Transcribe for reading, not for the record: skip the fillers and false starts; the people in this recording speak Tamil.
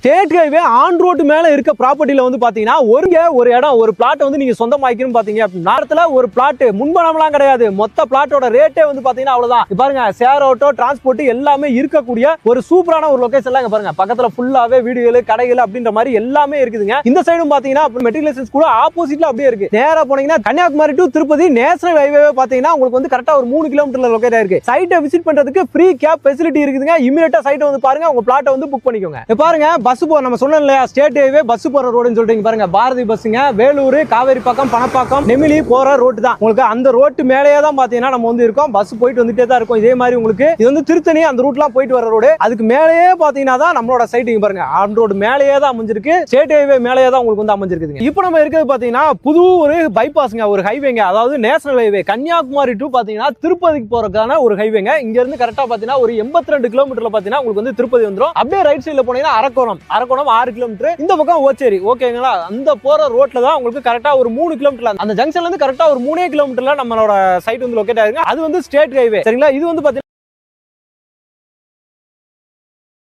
ஸ்டேட் ஹைவே ஆன் ரோட் மேல இருக்க ப்ராப்பர்ட்டில வந்து பாத்தீங்கன்னா ஒரு இடம் ஒரு பிளாட் வந்து நீங்க சொந்தமாக்கணும் பாத்தீங்க நேரத்துல ஒரு பிளாட் முன்பணம்லாம் கிடையாது. மொத்த பிளாட்டோட ரேட்டே வந்து பாத்தீங்கன்னா அவ்வளவுதான். பாருங்க ஷேர் ஆட்டோ டிரான்ஸ்போர்ட் எல்லாமே இருக்கக்கூடிய ஒரு சூப்பரான ஒரு லொகேஷன்ல பாருங்க. பக்கத்துல ஃபுல்லாவே வீடுகள் கடைகள் அப்படின்ற மாதிரி எல்லாமே இருக்குதுங்க. இந்த சைடும் பாத்தீங்கன்னா மெட்ரிகுலேஷன் ஸ்கூல் ஆப்போசிட்ல அப்படியே இருக்கு. நேரா போனீங்கன்னா Kanyakumari to Tirupati national highway பாத்தீங்கன்னா உங்களுக்கு வந்து கரெக்டா ஒரு 3 கிலோமீட்டர்ல லொகேட் ஆயிருக்கு. சைட்டை விசிட் பண்றதுக்கு ஃப்ரீ கேப் ஃபெசிலிட்டி இருக்குதுங்க. இமிடியேட்டா சைட்டை வந்து பாருங்க, உங்க பிளாட்டை வந்து புக் பண்ணிக்கோங்க. பாருங்க பஸ் போ நம்ம சொன்னோம் இல்லையா ஸ்டேட் ஹைவே பஸ் போற ரோடுன்னு சொல்றீங்க பாருங்க. பாரதி பஸ்ங்க வேலூர் காவேரி பக்கம் பணப்பாக்கம் நெமிலி போற ரோட்டு தான். உங்களுக்கு அந்த ரோட்டு மேலேயே தான் பாத்தீங்கன்னா நம்ம வந்து இருக்கோம். பஸ் போயிட்டு வந்துட்டே தான் இருக்கும். இதே மாதிரி உங்களுக்கு இது வந்து திருத்தணி அந்த ரூட்லாம் போயிட்டு வர ரோடு. அதுக்கு மேலேயே பாத்தீங்கன்னா தான் நம்மளோட சைட்டிங் பாருங்க. ஆன் ரோடு மேலேயே தான் அமைஞ்சிருக்கு. ஸ்டேட் ஹைவே மேலேயே தான் உங்களுக்கு வந்து அமைஞ்சிருக்கு. இப்போ நம்ம இருக்கிறது பாத்தீங்கன்னா புது ஒரு பைபாஸ்ங்க, ஒரு ஹைவேங்க. அதாவது நேஷனல் ஹைவே கன்னியாகுமரி டு பாத்தீங்கன்னா திருப்பதிக்கு போறதுக்கான ஒரு ஹைவேங்க. இங்க இருந்து கரெக்டா பாத்தீங்கன்னா ஒரு 82 கிலோமீட்டர்ல பாத்தீங்கன்னா உங்களுக்கு வந்து திருப்பதி வந்துரும். அப்படியே ரைட் சைடுல போனீங்கன்னா அரக்கோணம் 6 கிலோமீட்டர். இந்த பக்கம் ஓச்சேரி ஓகேங்களா. அந்த போற ரோட்ல தான் உங்களுக்கு கரெக்டா ஒரு 3 கிலோமீட்டர்ல அந்த ஜங்ஷன்ல இருந்து கரெக்டா ஒரு 3 கிலோமீட்டர்ல நம்மளோட சைட் வந்து லொகேட் ஆயிருக்கு. அது வந்து ஸ்டேட் ஹைவே சரிங்களா. இது வந்து